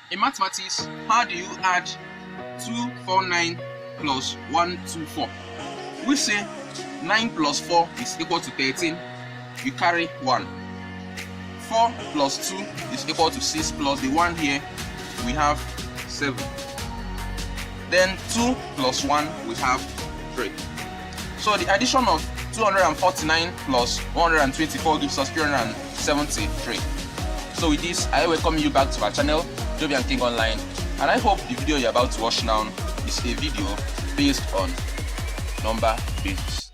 In mathematics, how do you add 249 plus 124? We say 9 plus 4 is equal to 13. You carry 1. 4 plus 2 is equal to 6 plus the 1 here, we have 7. Then 2 plus 1, we have 3. So the addition of 249 plus 124 gives us 373. So with this, I welcome you back to our channel, Jovianking Online, and I hope the video you're about to watch now is a video based on number basis.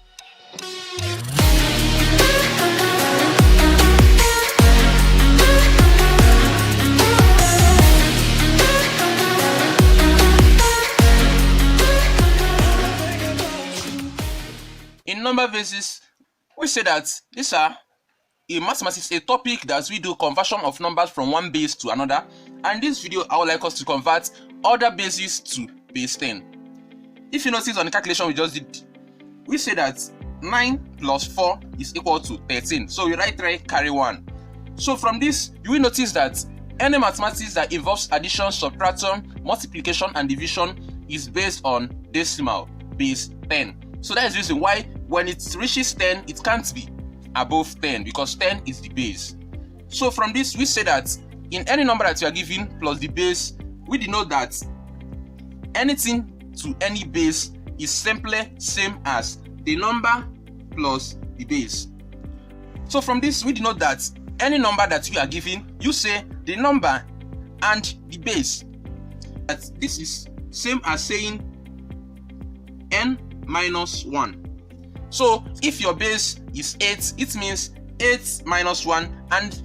In number basis, we say that these are in mathematics a topic that we do conversion of numbers from one base to another, and this video I would like us to convert other bases to base 10. If you notice on the calculation we just did, we say that 9 plus 4 is equal to 13. So we write 3, carry 1. So from this, you will notice that any mathematics that involves addition, subtraction, multiplication, and division is based on decimal, base 10. So that is the reason why when it reaches 10, it can't be above 10 because 10 is the base. So from this, we say that in any number that you are given plus the base, we denote that anything to any base is simply same as the number plus the base. So from this, we denote that any number that you are given, you say the number and the base. That this is same as saying n minus 1. So if your base is 8, it means 8 minus 1, and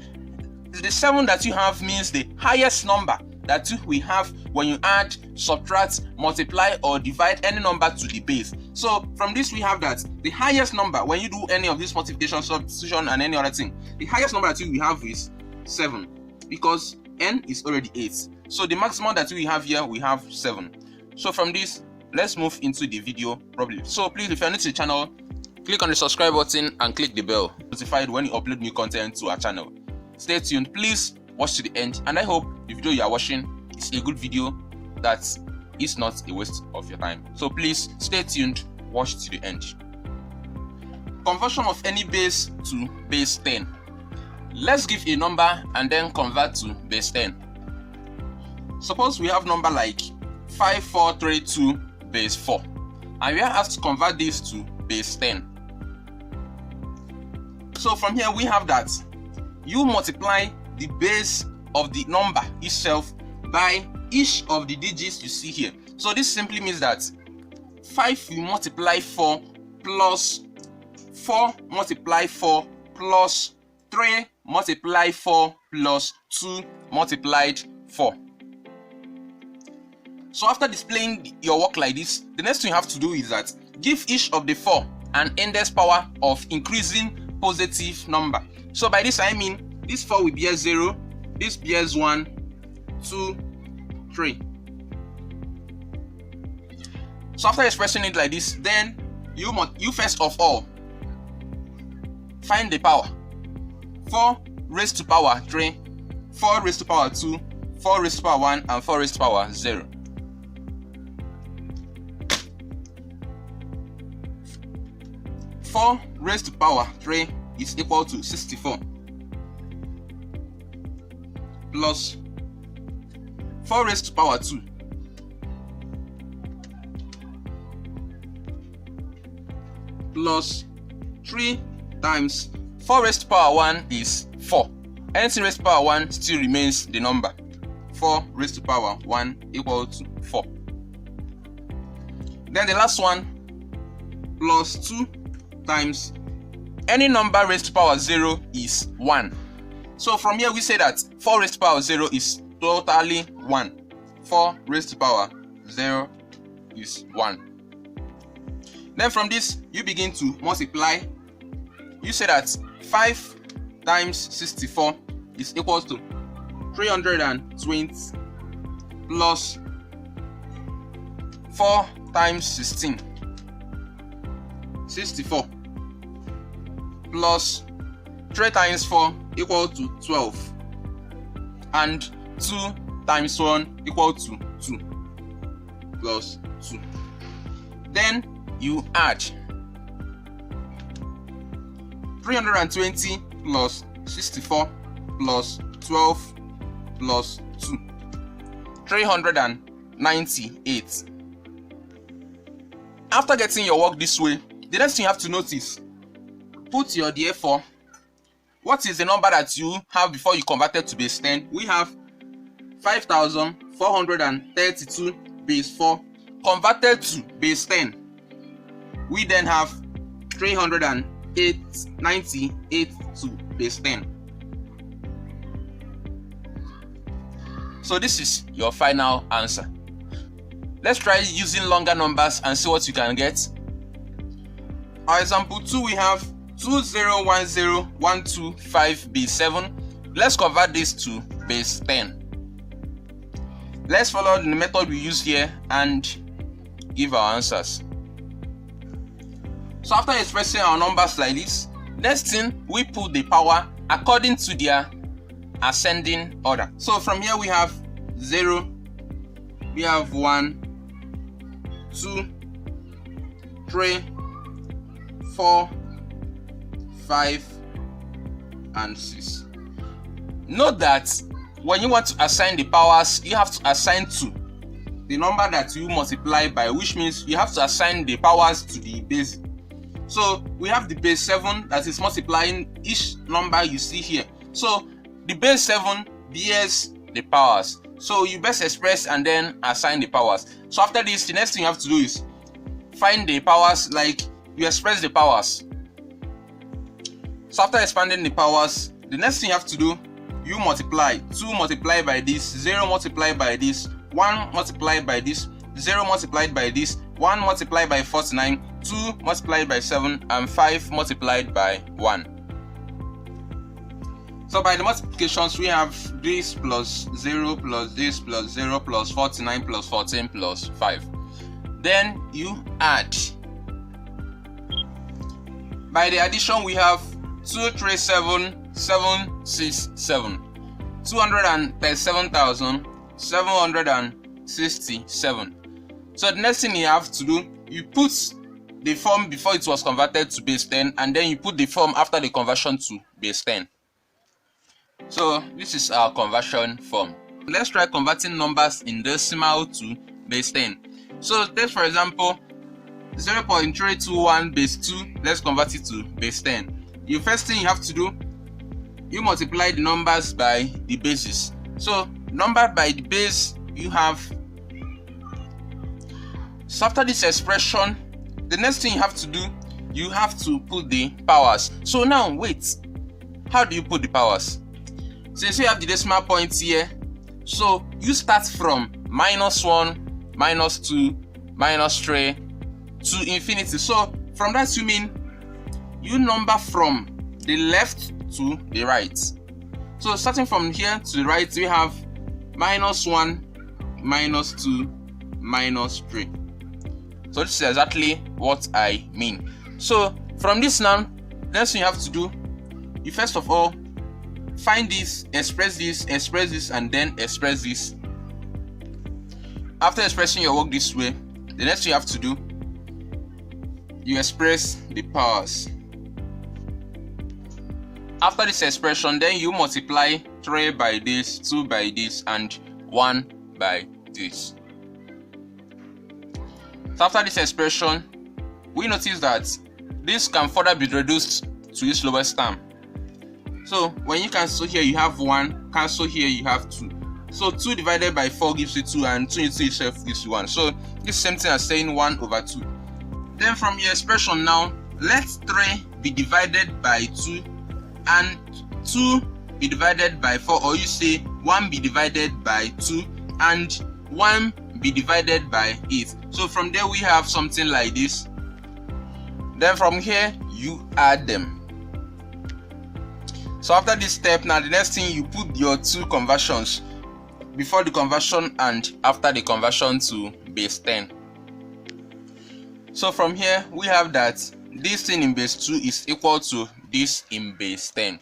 the 7 that you have means the highest number that we have when you add, subtract, multiply, or divide any number to the base. So from this, we have that the highest number when you do any of this multiplication, substitution, and any other thing, the highest number that we have is 7 because n is already 8. So the maximum that we have here, we have 7. So from this, let's move into the video properly. So please, if you're new to the channel, click on the subscribe button and click the bell, notified when you upload new content to our channel. Stay tuned, please watch to the end, and I hope the video you are watching is a good video that is not a waste of your time. So please stay tuned, watch to the end. Conversion of any base to base 10. Let's give a number and then convert to base 10. Suppose we have number like 5432 base 4, and we are asked to convert this to base 10. So from here we have that you multiply the base of the number itself by each of the digits you see here. So this simply means that 5 will multiply 4 plus 4 multiply 4 plus 3 multiply 4 plus 2 multiplied 4. So after displaying your work like this, the next thing you have to do is that give each of the 4 an index power of increasing positive number. So by this I mean this 4 will bear 0, this bears 1, 2, 3. So after expressing it like this, then you first of all find the power. 4 raised to power 3, 4 raised to power 2, 4 raised to power 1, and 4 raised to power 0. Four raised to power 3 is equal to 64 plus 4 raised to power 2 plus 3 times 4 raised to power 1 is 4. Anything raised to power 1 still remains the number. 4 raised to power 1 equal to 4. Then the last one, plus 2 times any number raised to power 0 is 1. So from here we say that 4 raised to power 0 is totally 1. 4 raised to power 0 is 1. Then from this you begin to multiply. You say that 5 times 64 is equal to 320 plus 4 times 16, 64 plus 3 times 4 equal to 12, and 2 times 1 equal to 2 plus 2. Then you add 320 plus 64 plus 12 plus 2, 398. After getting your work this way, the next thing you have to notice, put your therefore. What is the number that you have before you converted to base 10? We have 5,432 base 4 converted to base 10. We then have 398 to base 10. So this is your final answer. Let's try using longer numbers and see what you can get. Our example 2, we have 2010125 base 7. Let's convert this to base 10. Let's follow the method we use here and give our answers. So after expressing our numbers like this, next thing, we put the power according to their ascending order. So from here we have 0, we have 1, 2, 3, 4, 5, and 6. Note that when you want to assign the powers, you have to assign to the number that you multiply by, which means you have to assign the powers to the base. So we have the base 7 that is multiplying each number you see here. So the base 7 bears the powers. So you best express and then assign the powers. So after this, the next thing you have to do is find the powers, like you express the powers. So after expanding the powers, the next thing you have to do, you multiply 2 multiplied by this, 0 multiplied by this, 1 multiplied by this, 0 multiplied by this, 1 multiplied by 49, 2 multiplied by 7, and 5 multiplied by 1. So by the multiplications, we have this plus 0 plus this plus 0 plus 49 plus 14 plus 5. Then you add. By the addition, we have 237,767, 237,767. So the next thing you have to do, you put the form before it was converted to base 10, and then you put the form after the conversion to base 10. So this is our conversion form. Let's try converting numbers in decimal to base 10. So take for example 0.321 base 2. Let's convert it to base 10. The first thing you have to do, you multiply the numbers by the bases. So number by the base you have. So after this expression, the next thing you have to do, you have to put the powers. So now wait, how do you put the powers? Since you have the decimal points here, so you start from -1, -2, -3 to infinity. So from that you mean you number from the left to the right. So starting from here to the right, we have -1, -2, -3. So this is exactly what I mean. So from this now, next thing you have to do, you first of all find this, express this, and then express this. After expressing your work this way, the next thing you have to do, you express the powers. After this expression, then you multiply 3 by this, 2 by this, and 1 by this. So after this expression, we notice that this can further be reduced to its lowest term. So when you cancel here, you have 1, cancel here, you have 2. So 2 divided by 4 gives you 2, and 2 into itself gives you 1. So this same thing as saying 1 over 2. Then from your expression now, let 3 be divided by 2 and 2 be divided by 4, or you say 1 be divided by 2 and 1 be divided by 8. So from there we have something like this. Then from here you add them. So after this step, now the next thing, you put your two conversions, before the conversion and after the conversion to base 10. So from here we have that this thing in base 2 is equal to this in base 10.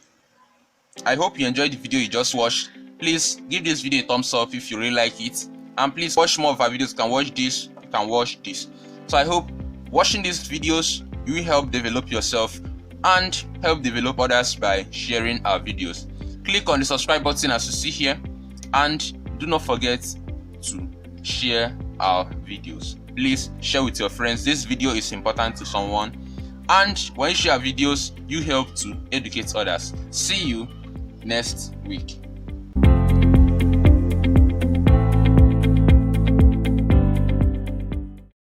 I hope you enjoyed the video you just watched. Please give this video a thumbs up if you really like it, and please watch more of our videos. You can watch this, you can watch this. So I hope watching these videos you will help develop yourself and help develop others by sharing our videos. Click on the subscribe button as you see here, and do not forget to share our videos. Please share with your friends. This video is important to someone, and when you share videos you help to educate others. See you next week.